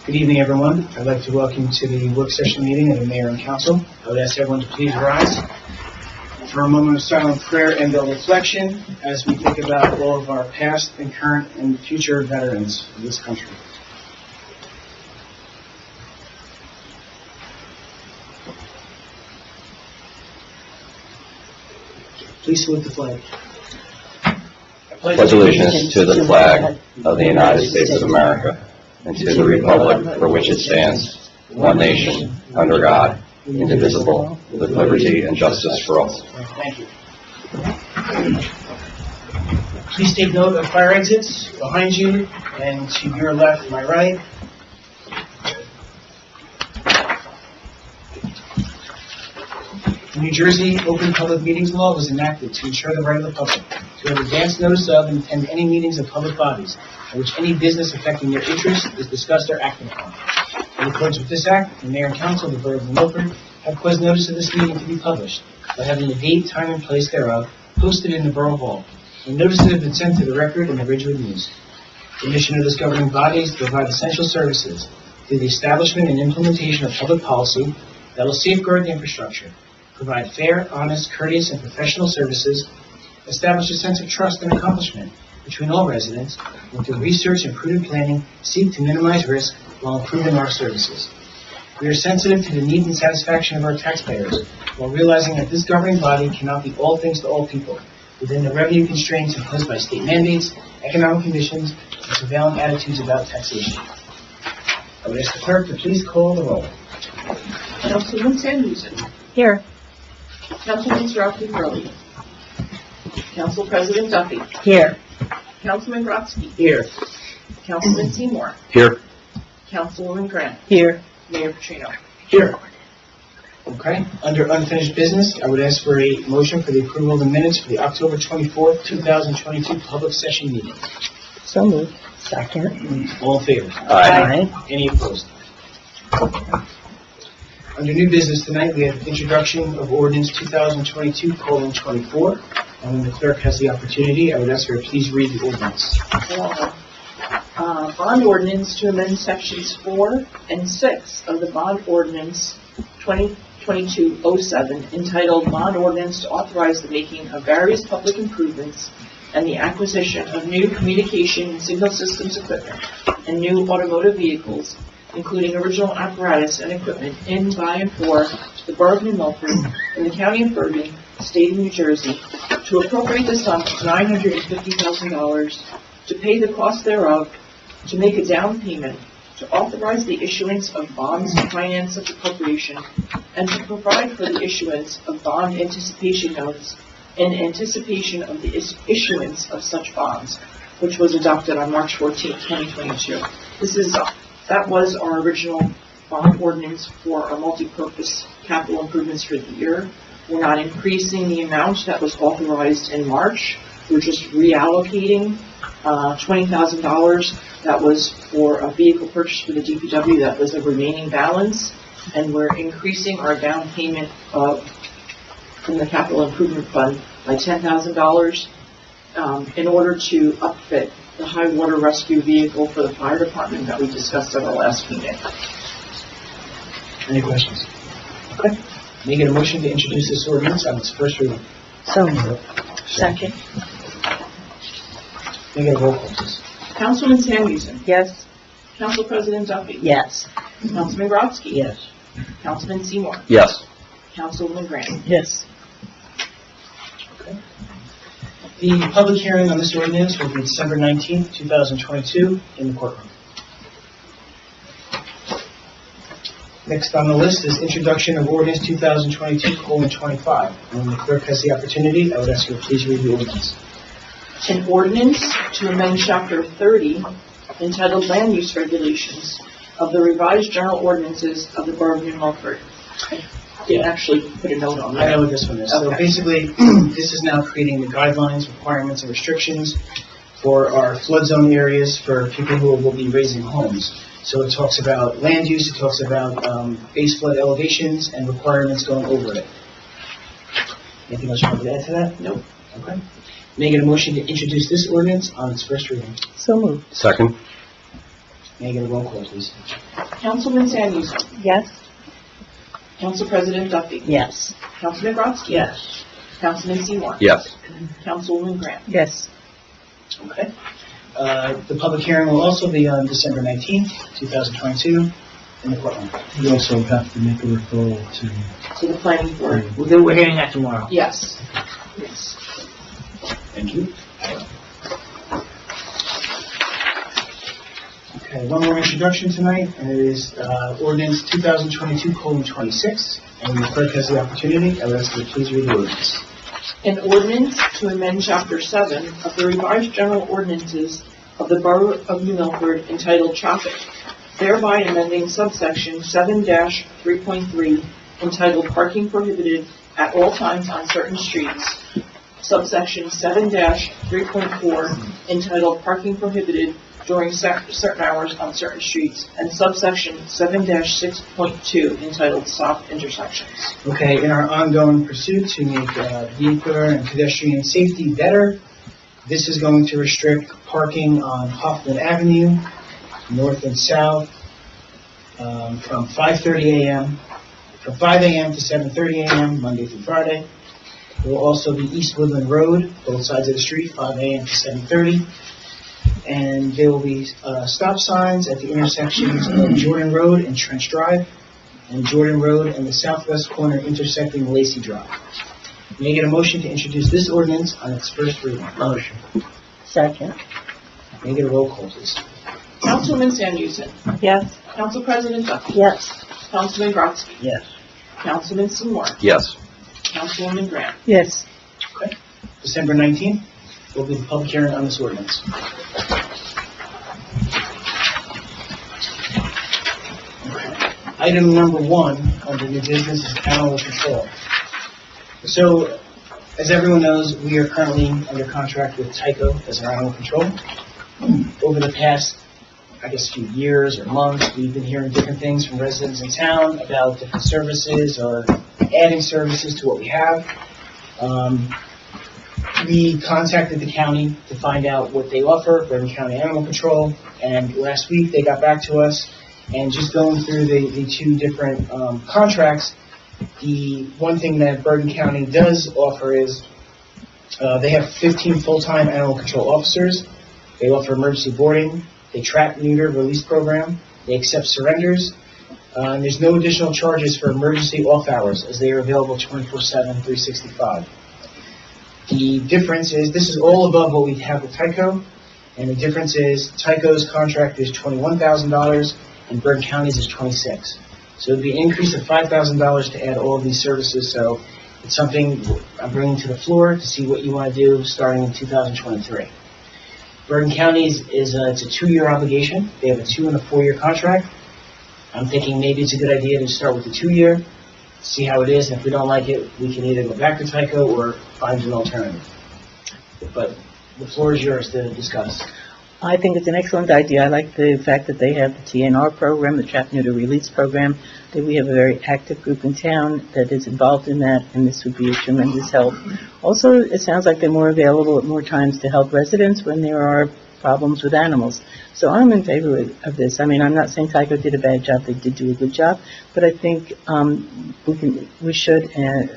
Good evening, everyone. I'd like to welcome you to the work session meeting of the Mayor and Council. I would ask everyone to please rise for a moment of silent prayer and a reflection as we think about all of our past and current and future veterans of this country. Please salute the flag. Pledge allegiance to the flag of the United States of America and to the republic for which it stands, one nation, under God, indivisible, with liberty and justice for all. Thank you. Please take note of fire exits behind you and to your left and my right. The New Jersey Open Public Meetings Law was enacted to ensure the right of the public to have advance notice of and attend any meetings of public bodies in which any business affecting their interest is discussed or acted upon. In accordance with this act, the Mayor and Council of the Borough of Milford have caused notice of this meeting to be published by having the date, time, and place thereof posted in the Borough Hall, and notices have been sent to the record in the Ridgewood News. The mission of this governing body is to provide essential services through the establishment and implementation of public policy that will safeguard the infrastructure, provide fair, honest, courteous, and professional services, establish a sense of trust and accomplishment between all residents, and through research and prudent planning, seek to minimize risk while improving our services. We are sensitive to the needs and satisfaction of our taxpayers, while realizing that this governing body cannot be all things to all people, within the revenue constraints imposed by state mandates, economic conditions, and prevailing attitudes about taxation. I would ask the clerk to please call the roll. Councilman Sanderson. Here. Councilman Starkey-Hurley. Council President Duffy. Here. Councilman Brodsky. Here. Councilman Seymour. Here. Councilwoman Grant. Here. Mayor Petrino. Here. Okay. Under unfinished business, I would ask for a motion for the approval of the minutes for the October 24th, 2022 public session meeting. So moved. Second. All in favor? Aye. Any opposed? Under new business tonight, we have introduction of ordinance 2022:24. And when the clerk has the opportunity, I would ask her to please read the ordinance. Bond ordinance to amend sections 4 and 6 of the bond ordinance 2022-07 entitled Bond Ordinance to authorize the making of various public improvements and the acquisition of new communication and signal systems equipment and new automotive vehicles, including original apparatus and equipment in, by, and for the Borough of New Milford in the County of Bergen, State of New Jersey, to appropriate the sum of $950,000 to pay the cost thereof, to make a down payment, to authorize the issuance of bonds to finance such appropriation, and to provide for the issuance of bond anticipation notes in anticipation of the issuance of such bonds, which was adopted on March 14, 2022. That was our original bond ordinance for our multi-purpose capital improvements for the year. We're not increasing the amount that was authorized in March. We're just reallocating $20,000 that was for a vehicle purchase for the DPW that was a remaining balance, and we're increasing our down payment from the capital improvement fund by $10,000 in order to upfit the high water rescue vehicle for the fire department that we discussed at our last meeting. Any questions? Okay. Make it a motion to introduce this ordinance on its first reading. So moved. Second. Make it a roll call, please. Councilman Sanderson. Yes. Council President Duffy. Yes. Councilman Brodsky. Yes. Councilman Seymour. Yes. Councilwoman Grant. Yes. Okay. The public hearing on this ordinance will be December 19th, 2022 in the courtroom. Next on the list is introduction of ordinance 2022:25. And when the clerk has the opportunity, I would ask you to please read the ordinance. An ordinance to amend Chapter 30 entitled Land Use Regulations of the revised general ordinances of the Borough of New Milford. I didn't actually put a note on I that. know what this one is. So Okay. basically, this is now creating the guidelines, requirements, and restrictions for our flood zone areas for people who will be raising homes. So it talks about land use, it talks about base flood elevations and requirements going over it. Anything else you want to add to that? Nope. Okay. Making a motion to introduce this ordinance on its first reading. So moved. Second. May I get a roll call, please? Councilman Samuelson. Yes. Council President Duffy. Yes. Councilman Brodsky. Yes. Councilman Seymour. Yes. Councilwoman Graham. Yes. Okay. The public hearing will also be on December 19th, 2022, in the courtroom. You also have to make a referral to, To the planning board. We're hearing that tomorrow. Yes. Yes. Thank you. Okay, one more introduction tonight, and it is ordinance 2022:26, and the clerk has the opportunity. I would ask you to please read the ordinance. An ordinance to amend Chapter 7 of the revised general ordinances of the Borough of New Milford entitled Traffic, thereby amending subsection 7-3.3 entitled Parking Prohibited at All Times on Certain Streets, subsection 7-3.4 entitled Parking Prohibited during certain hours on certain streets, and subsection 7-6.2 entitled Stop Intersections. Okay, in our ongoing pursuit to make vehicular and pedestrian safety better, this is going to restrict parking on Hoffman Avenue, north and south, from 5 a.m. to 7:30 a.m., Monday through Friday. It will also be East Woodland Road, both sides of the street, 5 a.m. to 7:30. And there will be stop signs at the intersections of Jordan Road and Trench Drive, and Jordan Road and the southwest corner intersecting Lacey Drive. May I get a motion to introduce this ordinance on its first reading? Motion. Second. May I get a roll call, please? Councilman Samuelson. Yes. Council President Duffy. Yes. Councilman Brodsky. Yes. Councilman Seymour. Yes. Councilwoman Graham. Yes. Okay. December 19th will be the public hearing on this ordinance. Item number 1 under new business is animal control. So, as everyone knows, we are currently under contract with Tyco as our animal control. Over the past, few years or months, we've been hearing different things from residents in town about different services or adding services to what we have. We contacted the county to find out what they offer, Bergen County Animal Control, and last week they got back to us. And just going through the two different contracts, the one thing that Bergen County does offer is they have 15 full-time animal control officers. They offer emergency boarding. They trap, neuter, release program. They accept surrenders. And there's no additional charges for emergency off hours, as they are available 24/7, 365. The difference is, this is all above what we have with Tyco, and the difference is Tyco's contract is $21,000 and Bergen County's is $26,000. So it'd be an increase of $5,000 to add all of these services. So it's something I'm bringing to the floor to see what you want to do starting in 2023. Bergen County's it's a 2-year obligation. They have a 2- and a 4-year contract. I'm thinking maybe it's a good idea to start with the 2-year, see how it is, and if we don't like it, we can either go back to Tyco or find an alternative. But the floor is yours to discuss. I think it's an excellent idea. I like the fact that they have the TNR program, the Trap, Neuter, Release program, that we have a very active group in town that is involved in that, and this would be a tremendous help. Also, it sounds like they're more available at more times to help residents when there are problems with animals. So I'm in favor of this. I mean, I'm not saying Tyco did a bad job. They did do a good job. But I think we should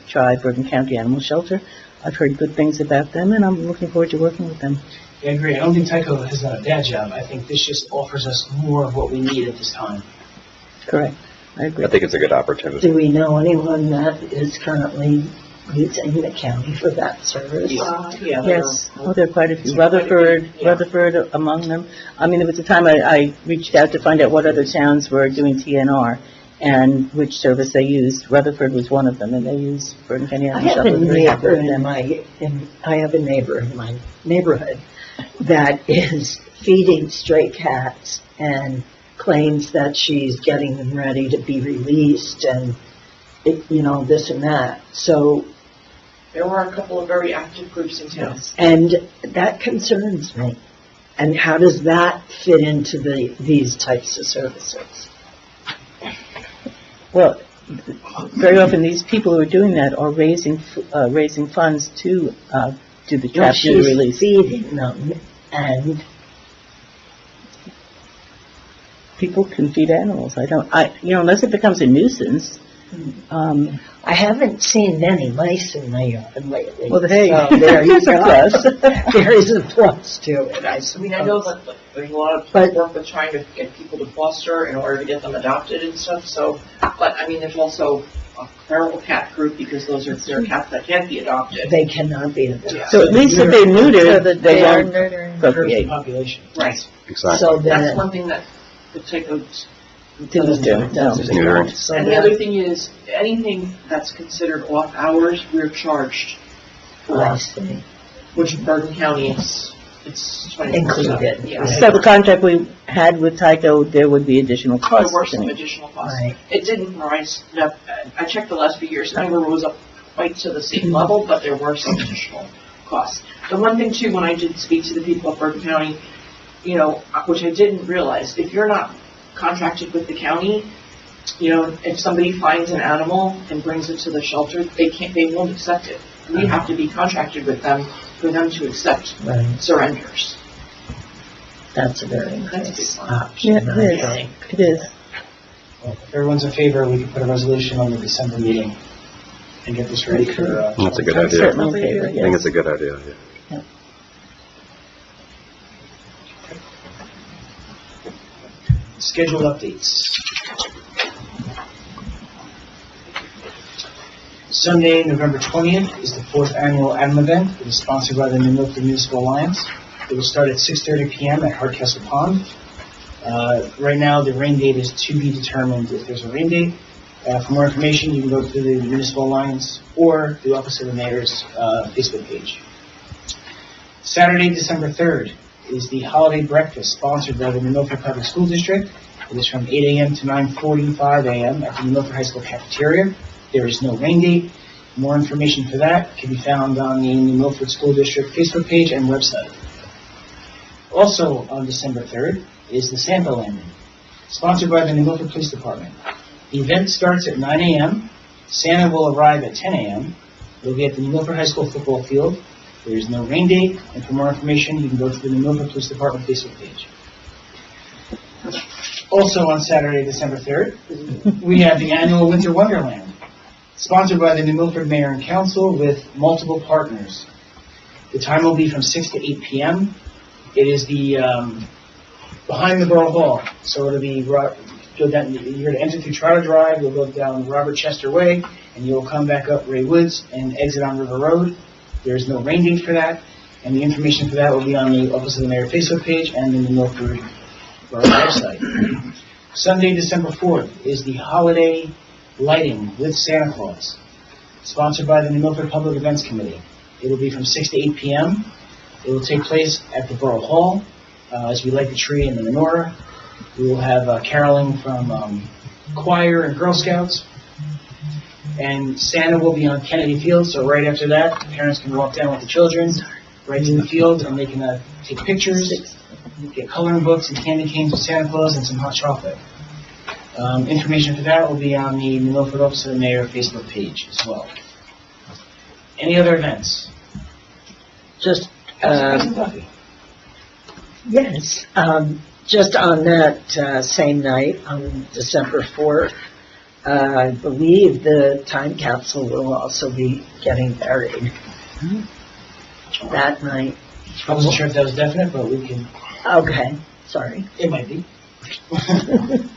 try Bergen County Animal Shelter. I've heard good things about them, and I'm looking forward to working with them. I agree. I don't think Tyco has done a bad job. I think this just offers us more of what we need at this time. Correct. I agree. I think it's a good opportunity. Do we know anyone that is currently using the county for that service? Yeah. Yes. Oh, there are quite a few. Rutherford among them. I mean, there was a time I reached out to find out what other towns were doing TNR and which service they used. Rutherford was one of them, and they used Bergen County I Animal have Shelter. a neighbor in my neighborhood that is feeding stray cats and claims that she's getting them ready to be released and, this and that. So, There are a couple of very active groups in town. and that concerns me. And how does that fit into these types of services? Well, very often these people who are doing that are raising funds to do the trap, neuter, She's release. feeding them, and people can feed animals. Unless it becomes a nuisance. I haven't seen many mice in my yard lately. Well, hey, so there you there's a go. plus. There is a plus to it, I I mean, I know suppose. that there's a lot of But- work with trying to get people to foster in order to get them adopted and stuff, so, but, I mean, there's also a feral cat group, because there are cats that can't be adopted. They cannot be adopted. So at least if they're neutered, they are won't neutering. procreate. Population. Right. Exactly. So That's then, one thing that the psycho. Didn't do. No. Neutering. so And the that, other thing is, anything that's considered off hours, we're charged for, I see. which in Bergen County, it's 24/7. Included. Yeah. So the contract we had with Tyco, there would be additional There costs. were some additional costs. Right. It didn't rise, I checked the last few years, it never rose up quite to the same level, but there were some additional costs. The one thing too, when I did speak to the people of Bergen County, which I didn't realize, if you're not contracted with the county, if somebody finds an animal and brings it to the shelter, they won't accept it. We have to be contracted with them for them to accept Right. surrenders. That's a very That's a nice good one. option, Yeah, it I is. think. It is. Well, if everyone's in favor, we can put a resolution on the December meeting and get this ready for, That's a good I'm idea. certainly in favor, I think yes. it's a good idea, yeah. schedule updates. Sunday, November 20th is the 4th annual Adam event. It is sponsored by the New Milford Municipal Alliance. It will start at 6:30 p.m. at Hardcastle Pond. Right now, the rain date is to be determined if there's a rain date. For more information, you can go to the Municipal Alliance or the Office of the Mayor's Facebook page. Saturday, December 3rd is the holiday breakfast sponsored by the New Milford Public School District. It is from 8 a.m. to 9:45 a.m. at the New Milford High School cafeteria. There is no rain date. More information for that can be found on the New Milford School District Facebook page and website. Also on December 3rd is the Santa Landing, sponsored by the New Milford Police Department. The event starts at 9 a.m. Santa will arrive at 10 a.m. It will be at the New Milford High School football field. There is no rain date, and for more information, you can go to the New Milford Police Department Facebook page. Also on Saturday, December 3rd, we have the annual Winter Wonderland, sponsored by the New Milford Mayor and Council with multiple partners. The time will be from 6 to 8 p.m. It is the behind the Borough Hall, so it'll be go down. You're going to enter through Trotter Drive. You'll go down Robert Chester Way, and you'll come back up Ray Woods and exit on River Road. There is no rain date for that, and the information for that will be on the Office of the Mayor Facebook page and the New Milford Borough website. Sunday, December 4th is the holiday lighting with Santa Claus, sponsored by the New Milford Public Events Committee. It will be from 6 to 8 p.m. It will take place at the Borough Hall as we light the tree and the menorah. We will have caroling from choir and Girl Scouts. And Santa will be on Kennedy Field, so right after that, parents can walk down with the children right to the field, and they can take pictures, get coloring books and candy canes with Santa Claus and some hot chocolate. Information for that will be on the New Milford Office of the Mayor Facebook page as well. Any other events? Just, Councilman Duffy. yes, just on that same night, on December 4th, I believe the time capsule will also be getting buried that night. I wasn't sure if that was definite, but we can, Okay, sorry. it might be. It might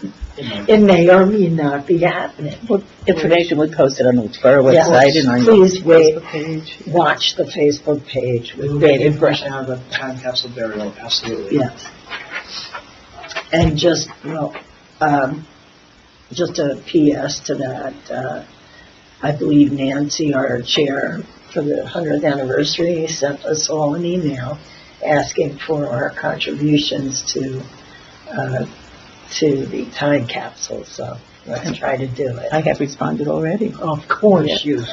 be. It may or may not be happening. Well, information we posted on the borough Yes. website and on the Please wait. Facebook page. Watch the Facebook page We will with get bated breath. information out about the time capsule burial, absolutely. Yes. And just, just a PS to that, I believe Nancy, our chair for the 100th anniversary, sent us all an email asking for our contributions to the time capsule, so let's try to do I it. have responded already. Of course you.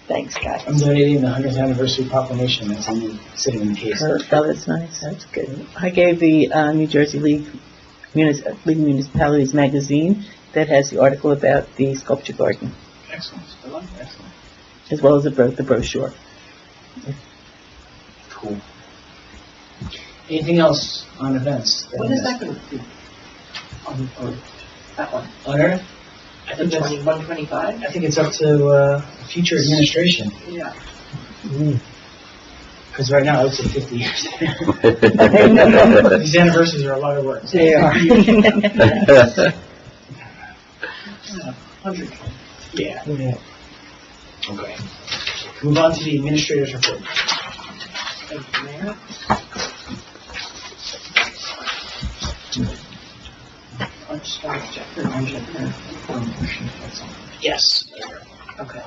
Thanks, I'm guys. donating the 100th anniversary proclamation that's sitting in the case. Oh, that's nice. That's good. I gave the New Jersey League of Municipalities magazine that has the article about the sculpture garden, Excellent. I like it. Excellent. as well as the brochure. Cool. Anything else on events? When is that going to be? That one? On Earth? I The think that's, 2125? I think it's up to, future administration, Yeah. because right now it's at 50 years. These anniversaries are a lot of work. They are. 100. Yeah, Yeah. okay. Move on to the administrator's report. Thank you, Mayor. I'm just going to check the engineering. Yes. Okay.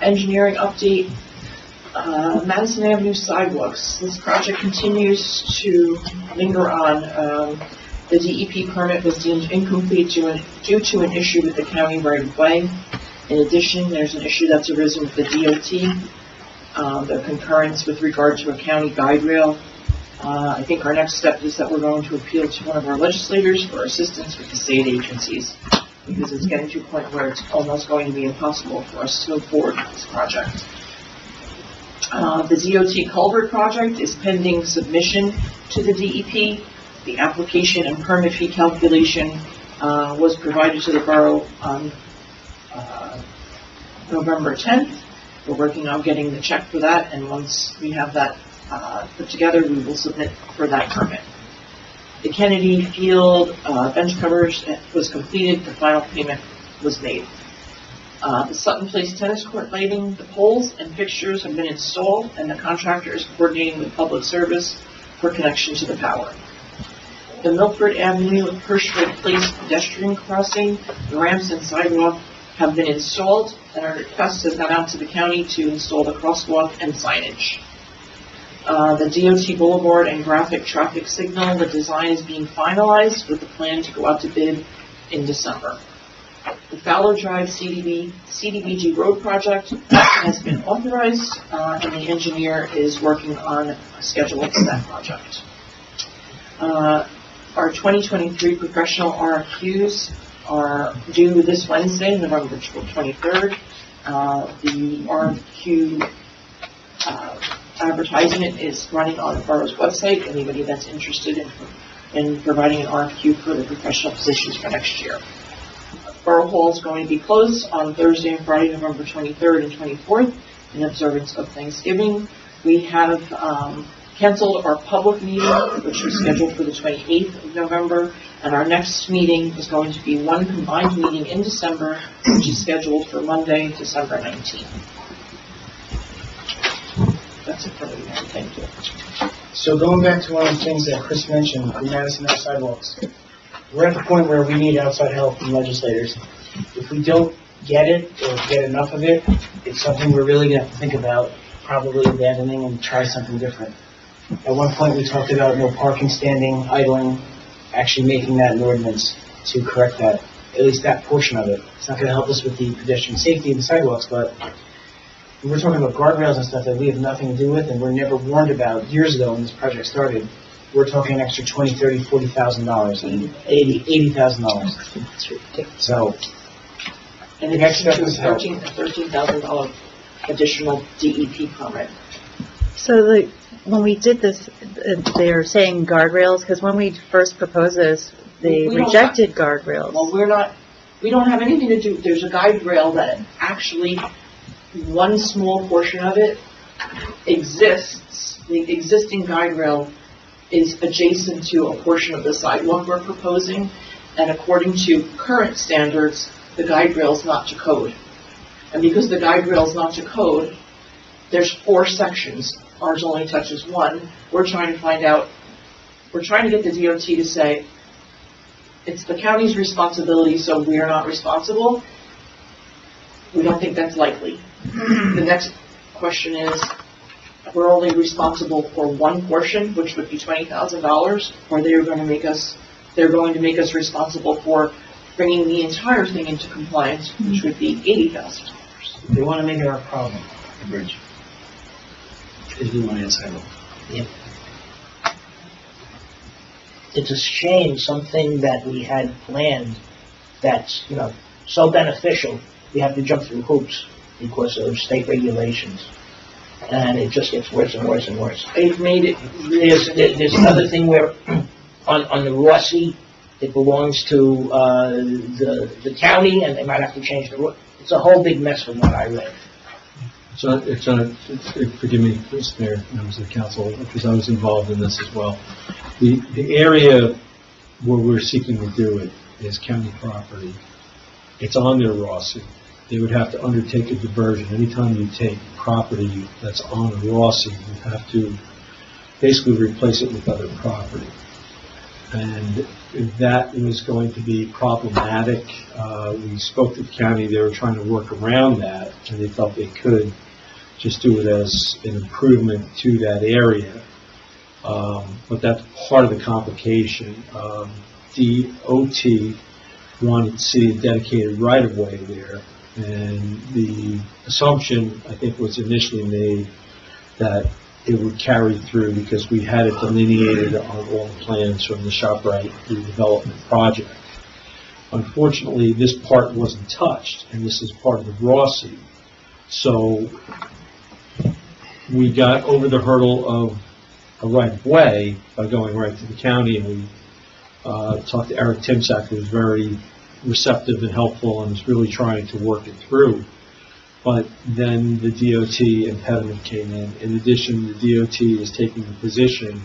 Engineering update, Madison Avenue sidewalks. This project continues to linger on. The DEP permit was deemed incomplete due to an issue with the county right-of-way. In addition, there's an issue that's arisen with the DOT, the concurrence with regard to a county guide rail. I think our next step is that we're going to appeal to one of our legislators for assistance with the state agencies, because it's getting to a point where it's almost going to be impossible for us to move forward with this project. The DOT culvert project is pending submission to the DEP. The application and permit fee calculation was provided to the borough on November 10th. We're working on getting the check for that, and once we have that put together, we will submit for that permit. The Kennedy Field bench coverage was completed. The final payment was made. The Sutton Place tennis court lighting, the poles and fixtures have been installed, and the contractor is coordinating with public service for connection to the power. The Milford Avenue and Hirschfeld Place pedestrian crossing, the ramps and sidewalk have been installed, and our request has gone out to the county to install the crosswalk and signage. The DOT Boulevard and graphic traffic signal, the design is being finalized with the plan to go out to bid in December. The Fowler Drive CDBG road project has been authorized, and the engineer is working on a schedule for that project. Our 2023 professional RFQs are due this Wednesday, November 23rd. The RFQ advertisement is running on the borough's website. Anybody that's interested in providing an RFQ for the professional positions for next year. Borough Hall is going to be closed on Thursday and Friday, November 23rd and 24th, in observance of Thanksgiving. We have canceled our public meeting, which was scheduled for the 28th of November, and our next meeting is going to be one combined meeting in December, which is scheduled for Monday, December 19th. That's it for me, Mary. Thank you. So going back to one of the things that Chris mentioned, the Madison Ave sidewalks, we're at the point where we need outside help from legislators. If we don't get it or get enough of it, it's something we're really going to have to think about, probably abandoning and try something different. At one point, we talked about no parking, standing, idling, actually making that an ordinance to correct that, at least that portion of it. It's not going to help us with the pedestrian safety and the sidewalks, but we're talking about guardrails and stuff that we have nothing to do with and we're never warned about years ago when this project started. We're talking an extra $20,000, $30,000, $40,000, $80,000. So, And in addition to a $13,000 additional DEP permit. So when we did this, they're saying guardrails, because when we first proposed this, they We don't rejected guardrails. Well, we don't have anything to do, there's a guide rail that actually, one small portion of it exists. The existing guide rail is adjacent to a portion of the sidewalk we're proposing, and according to current standards, the guide rail is not to code. And because the guide rail is not to code, there's 4 sections. Ours only touches 1. We're trying to get the DOT to say, it's the county's responsibility, so we are not responsible. We don't think that's likely. The next question is, we're only responsible for one portion, which would be $20,000, or they're going to make us responsible for bringing the entire thing into compliance, which would be $80,000. They want to make it our problem, the bridge. Because we want it sidewalk. It's a shame, something that we had planned that's, so beneficial, we have to jump through hoops because of state regulations. and it just gets worse and worse and worse. They've made it really There's another thing where, on the Rossi, it belongs to, the county, and they might have to change the road. It's a whole big mess from what I read. Forgive me, Mr. Mayor, members of the council, because I was involved in this as well. The area where we're seeking to do it is county property. It's on their Rossi. They would have to undertake a diversion. Anytime you take property that's on a Rossi, you have to basically replace it with other property. And that was going to be problematic. We spoke to the county. They were trying to work around that, and they felt they could just do it as an improvement to that area. But that's part of the complication. DOT wanted to see a dedicated right-of-way there, and the assumption, I think, was initially made that it would carry through because we had it delineated on all the plans from the ShopRite redevelopment project. Unfortunately, this part wasn't touched, and this is part of the Rossi. So we got over the hurdle of a right-of-way by going right to the county, and we talked to Eric Timsack, who was very receptive and helpful and was really trying to work it through. But then the DOT impediment came in. In addition, the DOT is taking the position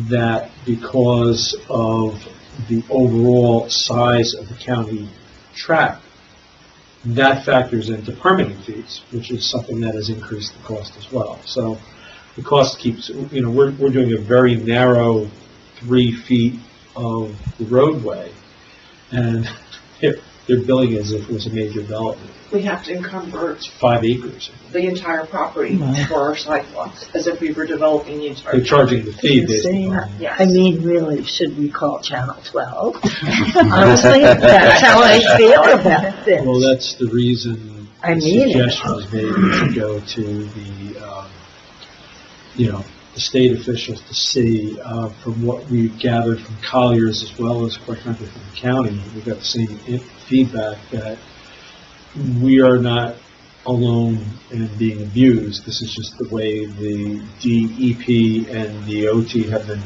that because of the overall size of the county tract, that factors into permitting fees, which is something that has increased the cost as well. So the cost keeps, we're doing a very narrow 3 feet of the roadway, and they're billing as if it was a major development. We have to encumber 5 acres. the entire property for our sidewalks, as if we were developing the entire. They're charging the fee based Insane. on. Yes. I mean, really, should we call Channel 12? Honestly, that's how I feel about this. Well, that's the reason I the mean it. suggestion was made to go to the state officials to see, from what we've gathered from Colliers as well as, quite frankly, from the county, we got the same feedback that we are not alone in being abused. This is just the way the DEP and the OT have been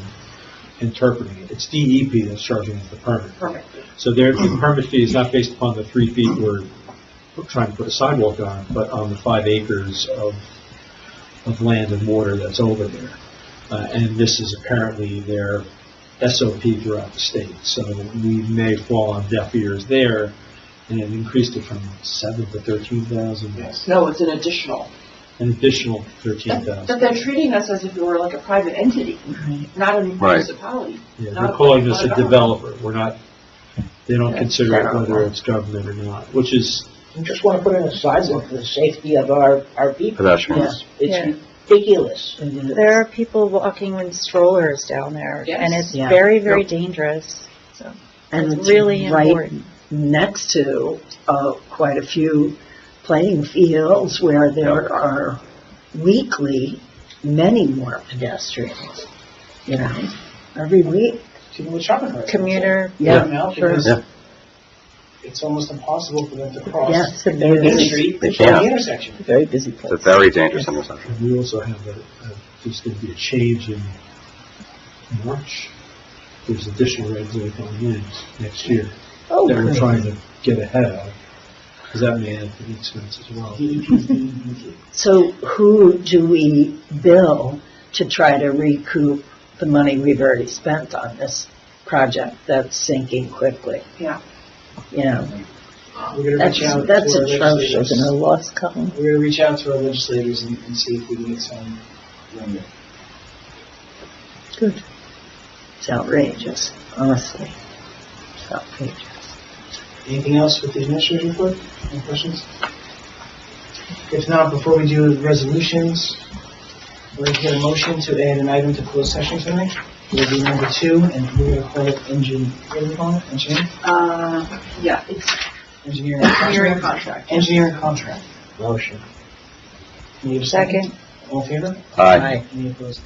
interpreting it. It's DEP that's charging us the permit. Perfect. So the permit fee is not based upon the 3 feet we're trying to put a sidewalk on, but on the 5 acres of land and water that's over there. And this is apparently their SOP throughout the state. So we may fall on deaf ears there, and it increased it from 7 to 13,000. Yes. No, it's an additional. An additional That 13,000. they're treating us as if we were like a private entity, not a Right. municipality. Yeah, Not they're calling a us a government. developer. We're not. They don't Yeah, consider it terrible. whether it's government or not, which is. You just want to put in a sidewalk for the safety of our people. Pedestrians. It's ridiculous. There are people walking with strollers down there, Yes. and it's Yeah. very, very dangerous. So And it's really right important. next to quite a few playing fields where there are weekly many more pedestrians, every week. People with shopping carts. Commuter, Yeah, Now, sure. because Yeah. it's almost impossible for them to cross Yes. It's a very Main busy, Street They from can't. the intersection. very busy It's a place. very dangerous intersection. And we also have there's going to be a change in March. There's additional regs that are coming in next year Oh, that we're great. trying to get ahead of, because that may add to the expense as well. So who do we bill to try to recoup the money we've already spent on this project that's sinking quickly? Yeah. We're going to reach out That's to our atrocious. There's legislators. no loss column. We're going to reach out to our legislators and see if we can get some room. Good. It's outrageous, honestly. It's outrageous. Anything else with the administrator's report? Any questions? If not, before we do resolutions, we're going to get a motion to add an item to closed session tonight. It will be number 2, and we're going to call it engineering. Yeah, it's Engineering engineering contract. contract. Engineering contract. Motion. Can you have a Second. All in favor? Aye. Any opposed?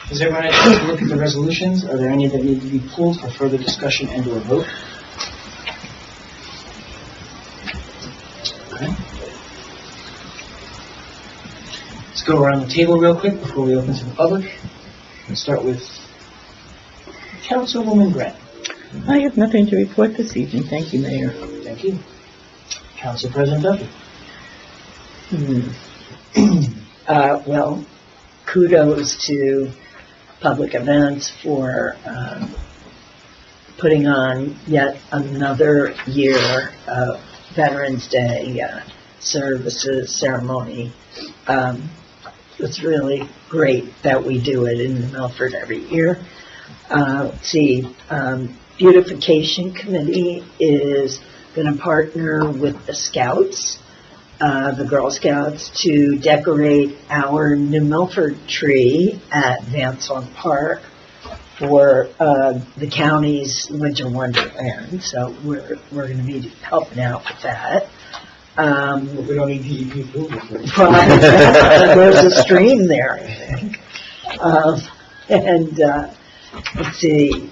Has everyone had a chance to look at the resolutions? Are there any that need to be pulled for further discussion and or vote? Okay. Let's go around the table real quick before we open to the public. Let's start with Councilwoman Grant. I have nothing to report this evening. Thank you, Mayor. Thank you. Council President Duffy. Well, kudos to Public Events for putting on yet another year of Veterans Day services ceremony. It's really great that we do it in Milford every year. Let's see, Beautification Committee is going to partner with the Scouts, the Girl Scouts, to decorate our New Milford tree at Vansong Park for the county's Winter Wonderland. So we're going to be helping out with that. We don't need DEP approval for it. There's a stream there, I think. Let's see,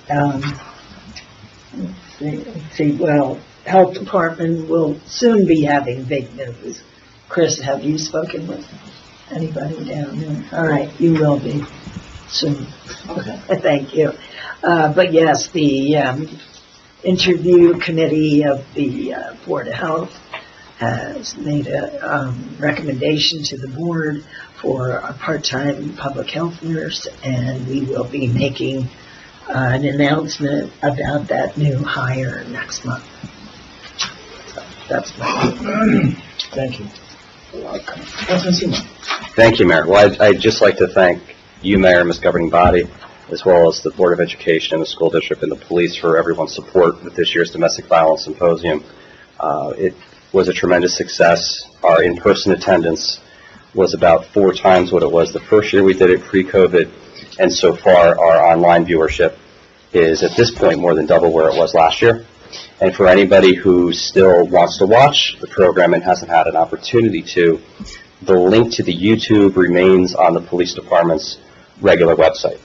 well, Health Department will soon be having big news. Chris, have you spoken with anybody down there? All right, you will be soon. Okay. Thank you. But yes, the interview committee of the Board of Health has made a recommendation to the board for a part-time public health nurse, and we will be making an announcement about that new hire next month. So that's my Thank you. You're welcome. Councilman Seymour. Thank you, Mayor. Well, I'd just like to thank you, Mayor, Ms. Governing Body, as well as the Board of Education and the school district and the police for everyone's support with this year's Domestic Violence Symposium. It was a tremendous success. Our in-person attendance was about 4 times what it was the first year we did it pre-COVID, and so far our online viewership is at this point more than double where it was last year. And for anybody who still wants to watch the program and hasn't had an opportunity to, the link to the YouTube remains on the police department's regular website.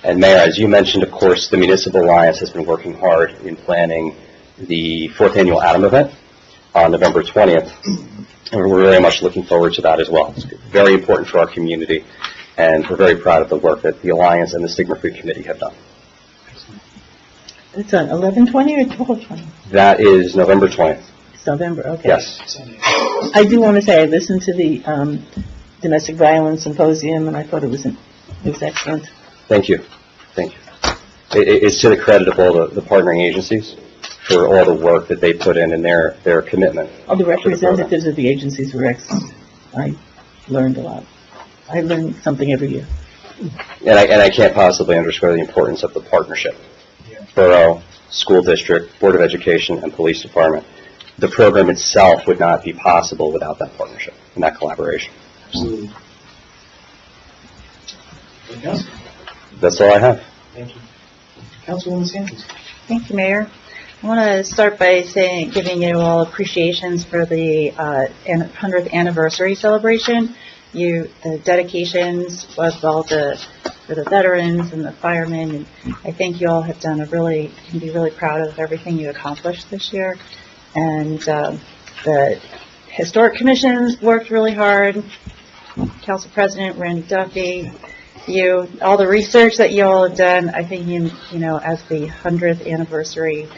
And Mayor, as you mentioned, of course, the Municipal Alliance has been working hard in planning the 4th annual Adam event on November 20th. And we're very much looking forward to that as well. It's very important for our community, and we're very proud of the work that the Alliance and the Stigma-Free Committee have done. It's on 11/20 or 12/20? That is November 20th. It's November, okay. Yes. I do want to say I listened to the Domestic Violence Symposium, and I thought it was excellent. Thank you. Thank you. It's to the credit of all the partnering agencies for all the work that they put in and their commitment. All the representatives of the agencies were excellent. I learned a lot. I learn something every year. And I can't possibly underscore the importance of the partnership. Borough, school district, Board of Education, and police department. The program itself would not be possible without that partnership and that collaboration. Absolutely. Anything else? That's all I have. Thank you. Councilwoman Sanders. Thank you, Mayor. I want to start by giving you all appreciations for the 100th anniversary celebration. The dedications of all for the veterans and the firemen, and I think you all have done can be really proud of everything you accomplished this year. And the Historic Commission's worked really hard. Council President Randy Duffy, all the research that you all have done. I think as the 100th anniversary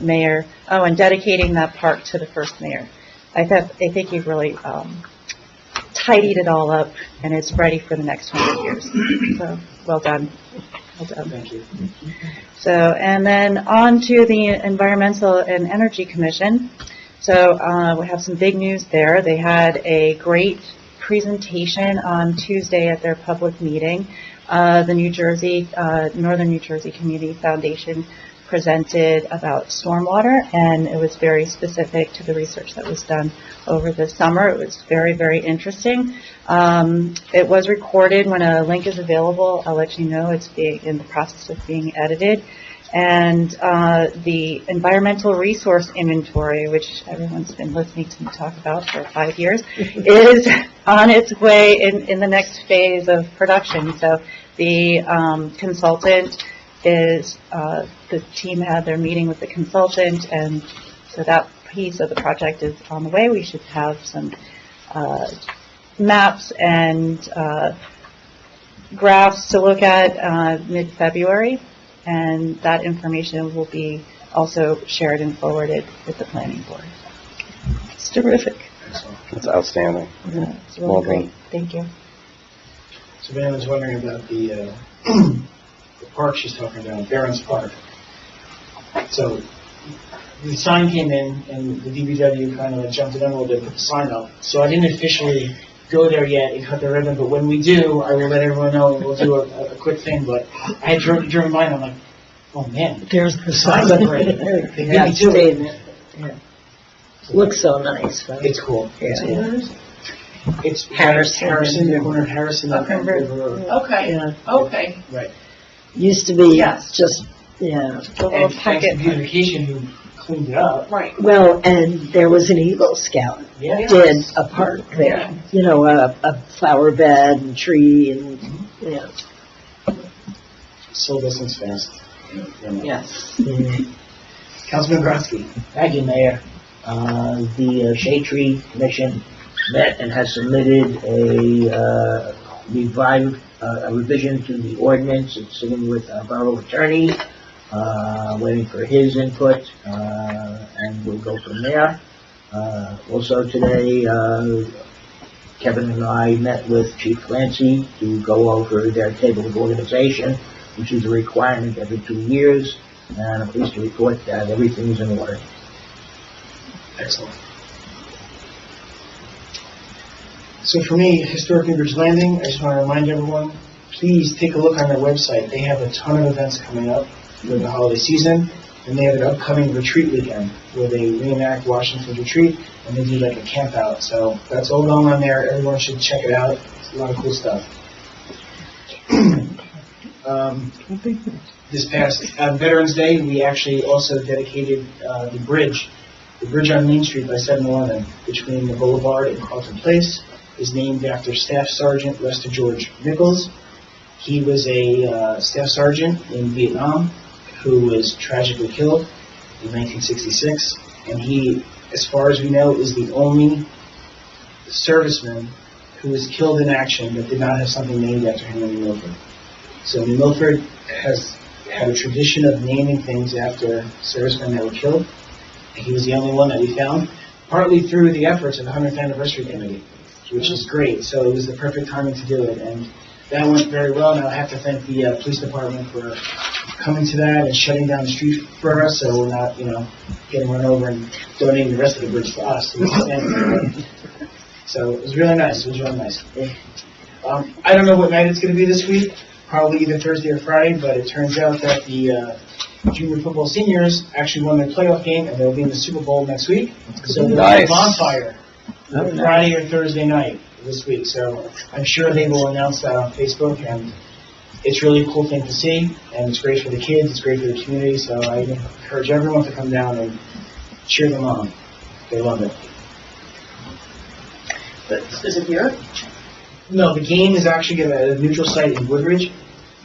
mayor, and dedicating that park to the first mayor. I think you've really tidied it all up, and it's ready for the next 100 years. So, well done. Well done. Thank you. So, and then on to the Environmental and Energy Commission. So, we have some big news there. They had a great presentation on Tuesday at their public meeting. The Northern New Jersey Community Foundation presented about stormwater, and it was very specific to the research that was done over the summer. It was very, very interesting. It was recorded. When a link is available, I'll let you know. It's in the process of being edited. And the environmental resource inventory, which everyone's been listening to me talk about for 5 years, is on its way in the next phase of production. So the consultant the team had their meeting with the consultant, and so that piece of the project is on the way. We should have some maps and graphs to look at mid-February, and that information will be also shared and forwarded with the planning board. It's terrific. Excellent. That's outstanding. Yeah, it's Well really done. great. Thank you. So if anyone's wondering about the park she's talking about, Barron's Park. So the sign came in, and the DPW kind of jumped it in a little bit, put the sign up. So I didn't officially go there yet and cut the ribbon, but when we do, I will let everyone know, and we'll do a quick thing. But I had driven by, and I'm like, oh man, There's the signs sign. up already. They beat me to it. Yeah. Looks so nice, right? It's cool. Yeah. It's Harrison. the corner of Harrison and Okay. River Road. Okay, Yeah. okay. Right. Used to be Yes. just, yeah. The little And thanks to packet. beautification who cleaned it up. Right. Well, and there was an Eagle Scout Yeah. did a park there. You know, a flower bed and tree and, yeah. Social distance fast. Yes. Councilman Brodsky. Thank you, Mayor. The Shade Tree Commission met and has submitted a revision to the ordinance. It's sitting with our borough attorney, waiting for his input, and we'll go from there. Also today, Kevin and I met with Chief Clancy to go over their table of organization, which is a requirement every 2 years, and I'm pleased to report that everything is in order. Excellent. So for me, Historic Newbridge Landing, I just want to remind everyone, please take a look on their website. They have a ton of events coming up during the holiday season, and they have an upcoming retreat weekend where they reenact Washington's retreat, and they do like a camp out. So that's all going on there. Everyone should check it out. It's a lot of cool stuff. This past Veterans Day, we actually also dedicated the bridge on Main Street by 7-Eleven between the Boulevard and Carlton Place is named after Staff Sergeant Lester George Nichols. He was a staff sergeant in Vietnam who was tragically killed in 1966, and he, as far as we know, is the only serviceman who was killed in action that did not have something named after him in New Milford. So New Milford has had a tradition of naming things after servicemen that were killed. He was the only one that we found, partly through the efforts of the 100th Anniversary Committee, which is great. So it was the perfect timing to do it, and that went very well. And I have to thank the police department for coming to that and shutting down the street for us, so we're not, getting run over and donating the rest of the bridge to us. So it was really nice. It was really nice. I don't know what night it's going to be this week. Probably either Thursday or Friday, but it turns out that the junior football seniors actually won their playoff game, and they'll be in the Super Bowl next week. So there'll be a Nice. bonfire Friday or Thursday night this week. So I'm sure they will announce that on Facebook, and it's really a cool thing to see, and it's great for the kids, it's great for the community, so I encourage everyone to come down and cheer them on. They love it. But is it here? No, the game is actually at a neutral site in Woodridge.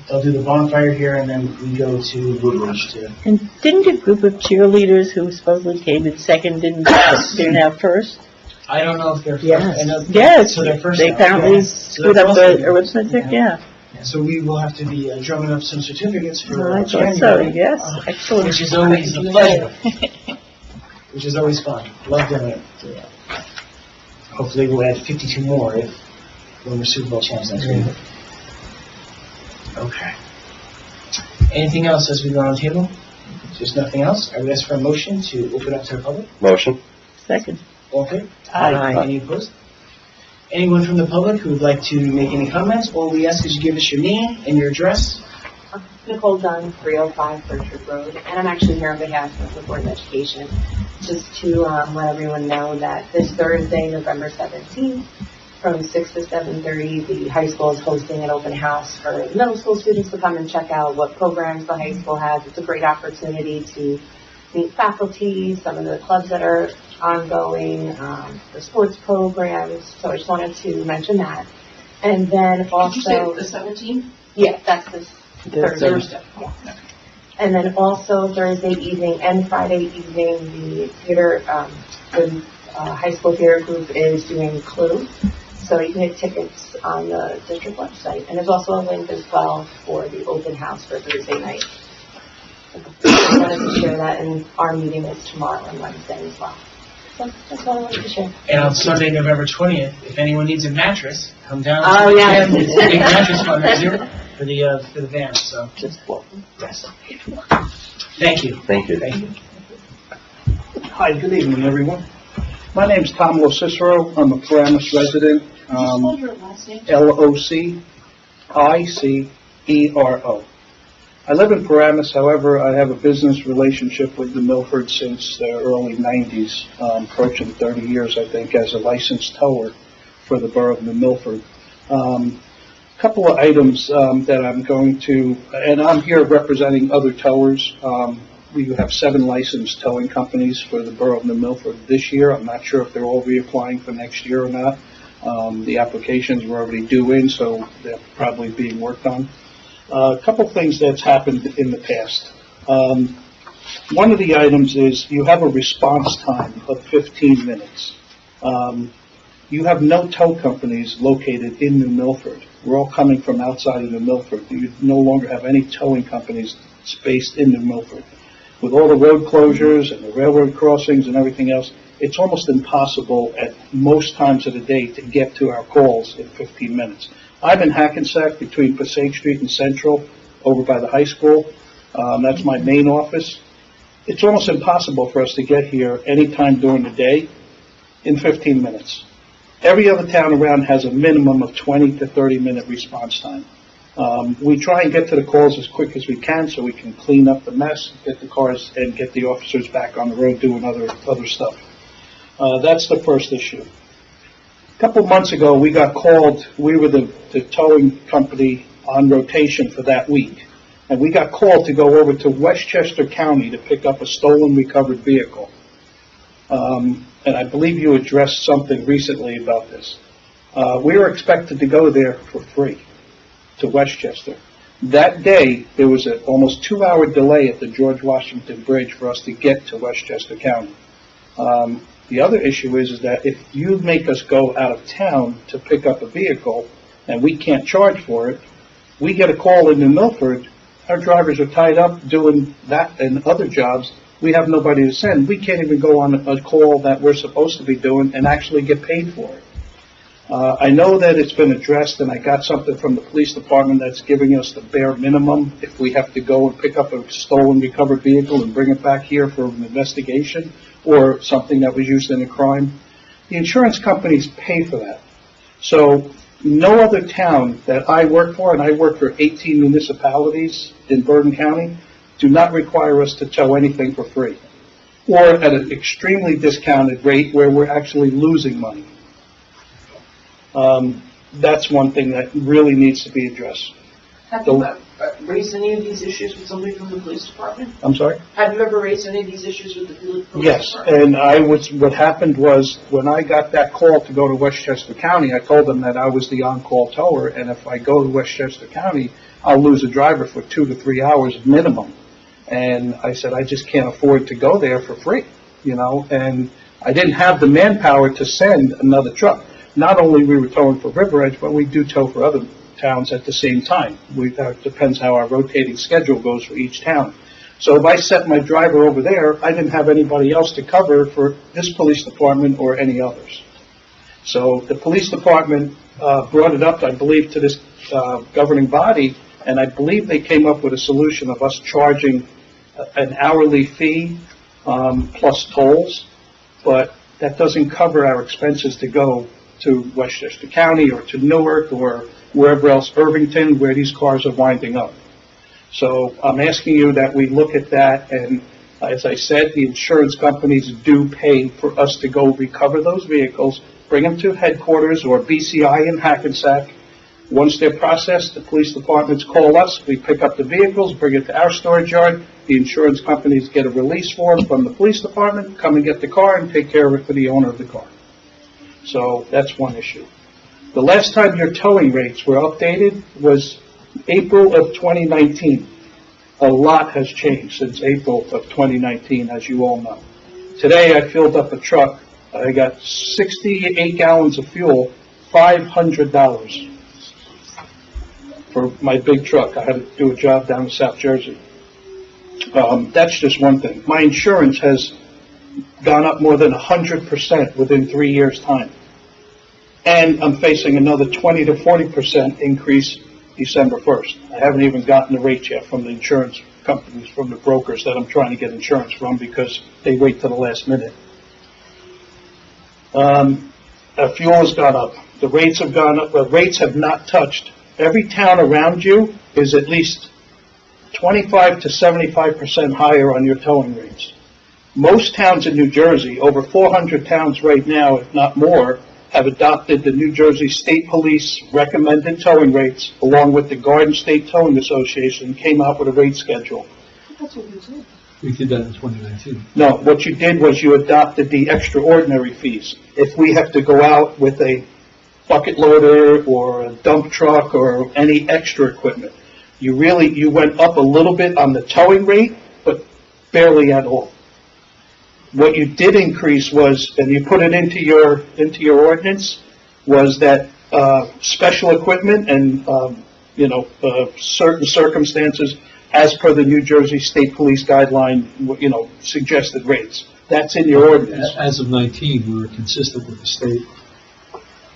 They'll do the bonfire here, and then we go to Woodridge to... And didn't a group of cheerleaders who supposedly came in second didn't turn out first? I don't know if they're first. Yes. I know, Yes, so they're first they now. apparently Yeah. screwed So up they're the first. arithmetic, yeah. So we will have to be drumming up some certificates for I thought so, January, yes, excellent. which is always a pleasure, which is always fun. Love doing it. Hopefully we'll add 52 more when we're Super Bowl champs next week. Okay. Anything else as we go on the table? If there's nothing else, I would ask for a motion to open up to the public. Motion? Second. All in favor? Aye. Any opposed? Anyone from the public who would like to make any comments? All we ask is you give us your name and your address. Nicole Dunn, 305 Berkshire Road, and I'm actually here on behalf of the Board of Education, just to let everyone know that this Thursday, November 17th, from 6 to 7:30, the high school is hosting an open house for middle school students to come and check out what programs the high school has. It's a great opportunity to meet faculty, some of the clubs that are ongoing, the sports programs, so I just wanted to mention that. And then Did you say also, the 17th? yeah, that's this Thursday. Yeah. And then also Thursday evening and Friday evening, the theater, the high school theater group is doing Clue. So you can get tickets on the district website. And there's also a link as well for the open house for Thursday night. I wanted to share that, and our meeting is tomorrow and Wednesday as well. So that's what I wanted to share. And on Sunday, November 20th, if anyone needs a mattress, come down. Oh, yeah. It's a big mattress fundraiser for the van, so. Just welcome. Yes. Thank you. Thank you. Thank you. Hi, good evening, everyone. My name's Tom LoCicero. I'm a Paramus resident. Spell your last name? LoCicero. I live in Paramus, however, I have a business relationship with the Milford since the early 90s, approaching 30 years, I think, as a licensed tower for the borough of New Milford. Couple of items that I'm going to, and I'm here representing other towers. We have 7 licensed towing companies for the borough of New Milford this year. I'm not sure if they're all reapplying for next year or not. The applications were already due in, so they're probably being worked on. A couple things that's happened in the past. One of the items is you have a response time of 15 minutes. You have no tow companies located in New Milford. We're all coming from outside of New Milford. You no longer have any towing companies based in New Milford. With all the road closures and the railroad crossings and everything else, it's almost impossible at most times of the day to get to our calls in 15 minutes. I'm in Hackensack between Passaic Street and Central over by the high school. That's my main office. It's almost impossible for us to get here any time during the day in 15 minutes. Every other town around has a minimum of 20 to 30 minute response time. We try and get to the calls as quick as we can so we can clean up the mess, get the cars, and get the officers back on the road doing other stuff. That's the first issue. A couple months ago, we got called. We were the towing company on rotation for that week, and we got called to go over to Westchester County to pick up a stolen recovered vehicle. And I believe you addressed something recently about this. We were expected to go there for free to Westchester. That day, there was an almost 2-hour delay at the George Washington Bridge for us to get to Westchester County. The other issue is that if you make us go out of town to pick up a vehicle and we can't charge for it, we get a call in New Milford, our drivers are tied up doing that and other jobs, we have nobody to send. We can't even go on a call that we're supposed to be doing and actually get paid for it. I know that it's been addressed, and I got something from the police department that's giving us the bare minimum if we have to go and pick up a stolen recovered vehicle and bring it back here for an investigation or something that was used in a crime. The insurance companies pay for that. So no other town that I work for, and I work for 18 municipalities in Bergen County, do not require us to tow anything for free or at an extremely discounted rate where we're actually losing money. That's one thing that really needs to be addressed. Have you raised any of these issues with somebody from the police department? I'm sorry? Have you ever raised any of these issues with the police department? Yes, and what happened was, when I got that call to go to Westchester County, I told them that I was the on-call tower, and if I go to Westchester County, I'll lose a driver for 2 to 3 hours minimum. And I said, I just can't afford to go there for free, and I didn't have the manpower to send another truck. Not only we were towing for River Edge, but we do tow for other towns at the same time. It depends how our rotating schedule goes for each town. So if I set my driver over there, I didn't have anybody else to cover for this police department or any others. So the police department brought it up, I believe, to this governing body, and I believe they came up with a solution of us charging an hourly fee plus tolls, but that doesn't cover our expenses to go to Westchester County or to Newark or wherever else, Irvington, where these cars are winding up. So I'm asking you that we look at that, and as I said, the insurance companies do pay for us to go recover those vehicles, bring them to headquarters or BCI in Hackensack. Once they're processed, the police departments call us, we pick up the vehicles, bring it to our storage yard, the insurance companies get a release form from the police department, come and get the car and take care of it for the owner of the car. So that's one issue. The last time your towing rates were updated was April of 2019. A lot has changed since April of 2019, as you all know. Today I filled up a truck. I got 68 gallons of fuel $500 for my big truck. I had to do a job down in South Jersey. That's just one thing. My insurance has gone up more than 100% within 3 years' time. And I'm facing another 20 to 40% increase December 1st. I haven't even gotten the rates yet from the insurance companies, from the brokers that I'm trying to get insurance from, because they wait till the last minute. Fuel has gone up. The rates have gone up. The rates have not touched. Every town around you is at least 25 to 75% higher on your towing rates. Most towns in New Jersey, over 400 towns right now, if not more, have adopted the New Jersey State Police recommended towing rates, along with the Garden State Towing Association, came out with a rate schedule. That's what we did. We did that in 2019. No, what you did was you adopted the extraordinary fees. If we have to go out with a bucket loader or a dump truck or any extra equipment, you went up a little bit on the towing rate, but barely at all. What you did increase was, and you put it into your ordinance, was that special equipment and certain circumstances, as per the New Jersey State Police guideline, suggested rates. That's in your ordinance. As of 19, we were consistent with the state.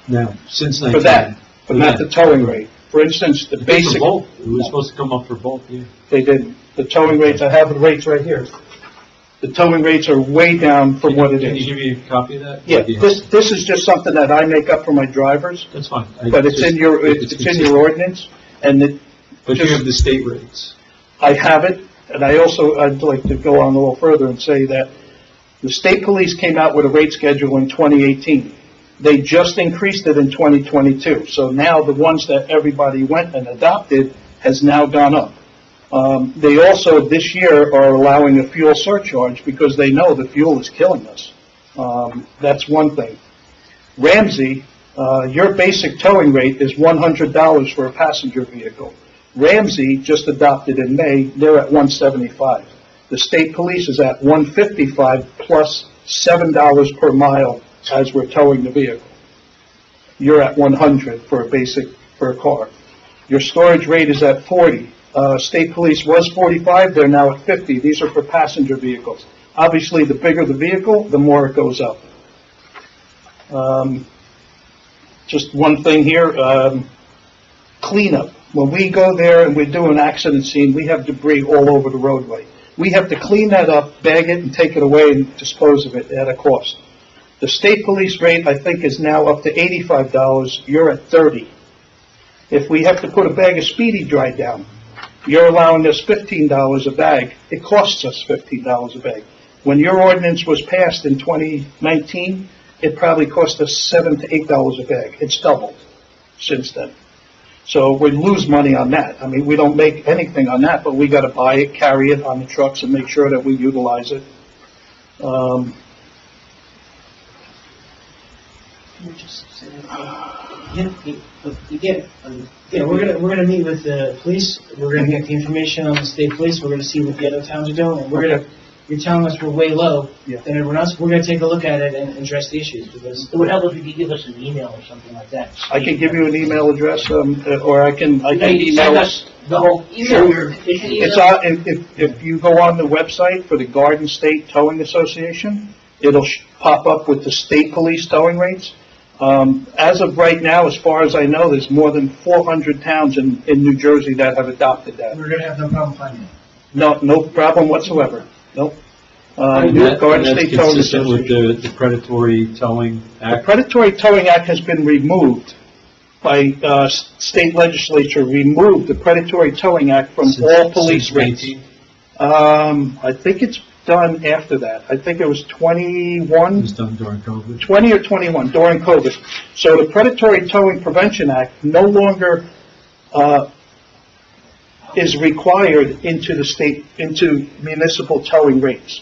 Now, since 19. For that, but not the towing rate. For instance, the basic. For both. It was supposed to come up for both, yeah. They didn't. The towing rates, I have the rates right here. The towing rates are way down from what it Can you is. give me a copy of that? Yeah, this is just something that I make up for my drivers, That's fine. but it's in your ordinance, and But you have the state rates. I have it, and I'd like to go on a little further and say that the state police came out with a rate schedule in 2018. They just increased it in 2022, so now the ones that everybody went and adopted has now gone up. They also, this year, are allowing a fuel surcharge because they know the fuel is killing us. That's one thing. Ramsey, your basic towing rate is $100 for a passenger vehicle. Ramsey just adopted in May, they're at $175. The state police is at $155 plus $7 per mile as we're towing the vehicle. You're at $100 for a car. Your storage rate is at $40. State police was $45, they're now at $50. These are for passenger vehicles. Obviously, the bigger the vehicle, the more it goes up. Just one thing here, cleanup. When we go there and we do an accident scene, we have debris all over the roadway. We have to clean that up, bag it, and take it away and dispose of it at a cost. The state police rate, I think, is now up to $85. You're at $30. If we have to put a bag of Speedy Dry down, you're allowing us $15 a bag. It costs us $15 a bag. When your ordinance was passed in 2019, it probably cost us $7 to $8 a bag. It's doubled since then. So we lose money on that. I mean, we don't make anything on that, but we got to buy it, carry it on the trucks, and make sure that we utilize it. We're gonna meet with the police. We're gonna get the information on the state police. We're gonna see what the other towns are doing, and you're telling us we're way low Yeah. than everyone else. We're gonna take a look at it and address the issues, because It would help if you could give us an email or something like that. I can give you an email address, or I can Send email. us the whole email. It's on, if you go on the website for the Garden State Towing Association, it'll pop up with the state police towing rates. As of right now, as far as I know, there's more than 400 towns in New Jersey that have adopted that. we're gonna have no problem finding it. No problem whatsoever. Nope. And Garden that's State Towing consistent with Association. the Predatory Towing The Act. Predatory Towing Act has been removed by state legislature, removed the Predatory Towing Act from all police Since rates. 19. I think it's done after that. I think it was It 21. was done during COVID. 20 or 21 during COVID. So the Predatory Towing Prevention Act no longer is required into municipal towing rates.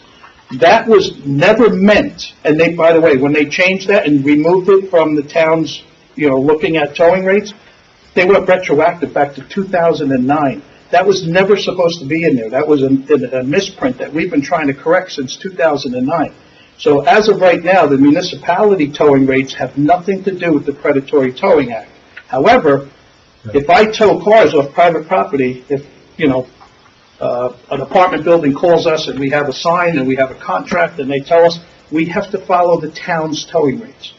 That was never meant, and they, by the way, when they changed that and removed it from the towns, looking at towing rates, they went retroactive back to 2009. That was never supposed to be in there. That was a misprint that we've been trying to correct since 2009. So as of right now, the municipality towing rates have nothing to do with the Predatory Towing Act. However, if I tow cars off private property, if, an apartment building calls us and we have a sign and we have a contract and they tell us, we have to follow the town's towing rates.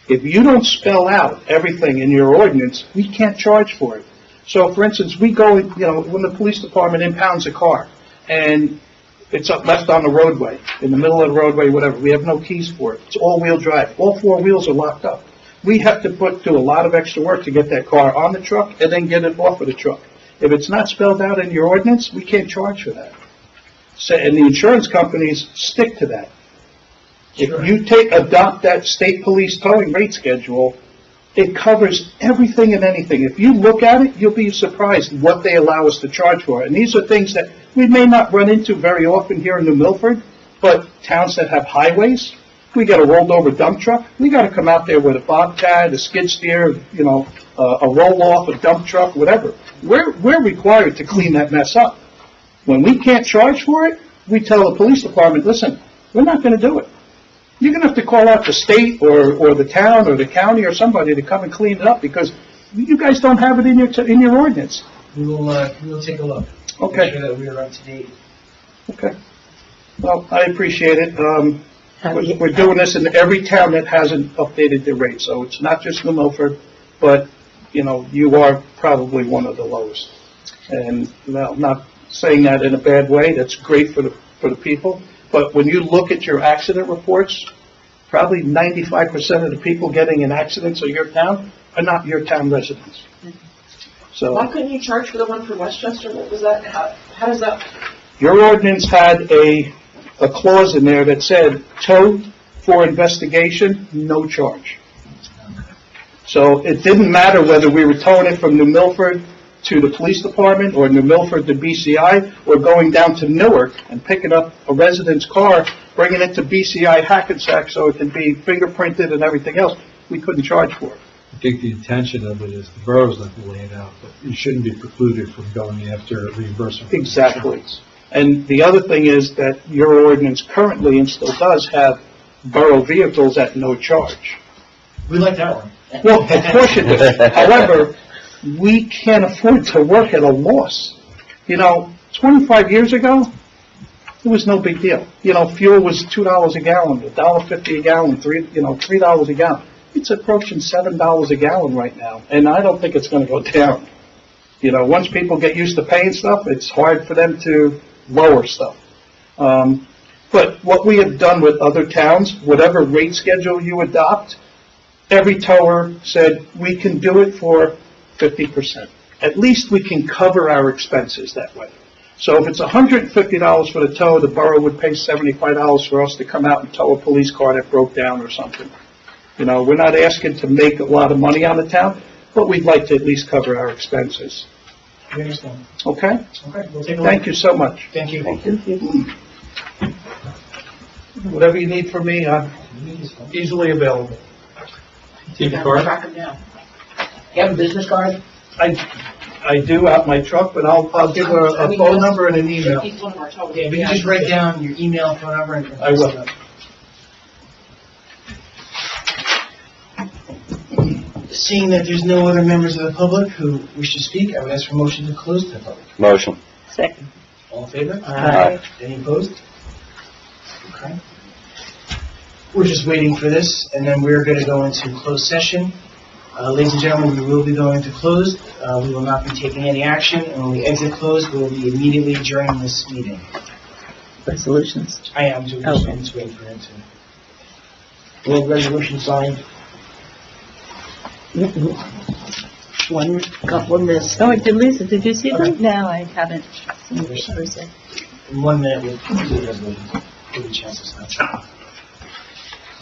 If you don't spell out everything in your ordinance, we can't charge for it. So, for instance, we go, when the police department impounds a car and it's left on the roadway, in the middle of the roadway, whatever, we have no keys for it. It's all-wheel drive. All four wheels are locked up. We have to do a lot of extra work to get that car on the truck and then get it off of the truck. If it's not spelled out in your ordinance, we can't charge for that. So, and the insurance companies stick to that. If you adopt that state police towing rate schedule, it covers everything and anything. If you look at it, you'll be surprised what they allow us to charge for. And these are things that we may not run into very often here in New Milford, but towns that have highways, we got a rolled over dump truck, we got to come out there with a bobcat, a skid steer, a roll-off, a dump truck, whatever. We're required to clean that mess up. When we can't charge for it, we tell the police department, listen, we're not going to do it. You're going to have to call out the state or the town or the county or somebody to come and clean it up because you guys don't have it in your ordinance. We will take a look. Okay. Make sure that we are up to date. Okay. Well, I appreciate it. We're doing this in every town that hasn't updated their rates, so it's not just New Milford, but, you are probably one of the lowest. And, not saying that in a bad way, that's great for the people, but when you look at your accident reports, probably 95% of the people getting in accidents in your town are not your town residents. So Why couldn't you charge for the one for Westchester? What was that? How does that? your ordinance had a clause in there that said tow for investigation, no charge. So it didn't matter whether we were towing it from New Milford to the police department or New Milford to BCI or going down to Newark and picking up a resident's car, bringing it to BCI Hackensack so it can be fingerprinted and everything else. We couldn't charge for it. I think the intention of it is the boroughs have to lay it out, but you shouldn't be precluded from going after reimbursement. Exactly. And the other thing is that your ordinance currently and still does have borough vehicles at no charge. We like that one. Well, of course you do. However, we can't afford to work at a loss. 25 years ago, it was no big deal. Fuel was $2 a gallon, $1.50 a gallon, $3 a gallon. It's approaching $7 a gallon right now, and I don't think it's going to go down. Once people get used to paying stuff, it's hard for them to lower stuff. But what we have done with other towns, whatever rate schedule you adopt, every tower said we can do it for 50%. At least we can cover our expenses that way. So if it's $150 for the tow, the borough would pay $75 for us to come out and tow a police car that broke down or something. We're not asking to make a lot of money on the town, but we'd like to at least cover our expenses. We understand. Okay? Okay, we'll take a look. Thank you so much. Thank you. Thank you. Whatever you need from me, I'm easily available. Take the card? Track them down. You have a business card? I do out my truck, but I'll give her a phone number and an email. He's one of our towers. Yeah, if you can just write down your email, phone number, and... I will. Seeing that there's no other members of the public who wish to speak, I would ask for a motion to close to the public. Motion. Second. All in favor? Aye. Any opposed? Okay. We're just waiting for this, and then we're going to go into closed session. Ladies and gentlemen, we will be going to closed. We will not be taking any action, and when we exit closed, we will be immediately adjourning this meeting. Resolutions. I am just Okay. waiting for him to... We have resolution signed. One, couple of missed. Oh, did you see them? No, I haven't seen it. In 1 minute, we'll do the resolution. Give you a chance to sign.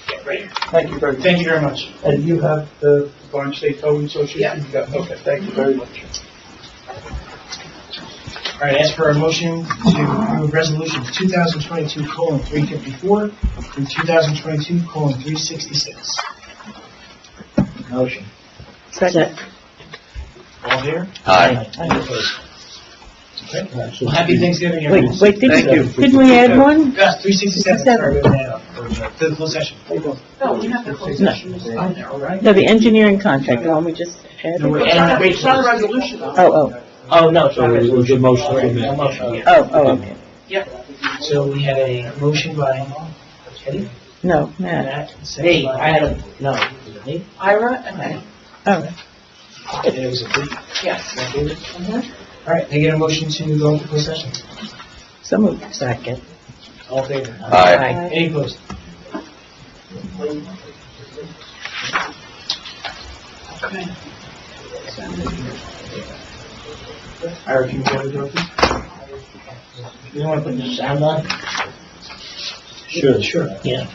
Yeah, great. Thank you very much. Thank you very much. And you have the Barnes State Towing Association? Yeah. You got- Okay, thank you very much. All right, ask for a motion to approve resolutions 2022:354 and 2022:366. Motion. Second. All here? Aye. Any opposed? Okay. Well, happy Thanksgiving, Wait, everyone. wait, didn't we add one? Yes, 367, sorry, we went out to the closed session. No, we have to close No. session. It's on there, all right? No, the engineering contract, the one we just added. No, we're It's not adding- it's not a resolution, though. Oh, Oh, no, it's So not it was a motion to A amend. motion, yeah. oh, okay. So we had a motion by Eddie, No, Matt. Matt, second by... no. Ira and May. Oh, And it was a big, Yes. all in favor? All right, can I get a motion to go into closed session? so moved. Second. All in favor? Aye. Any opposed? Okay. Ira, can you go to the door, please? You don't want to put the sound on? Sure. Sure. Yeah.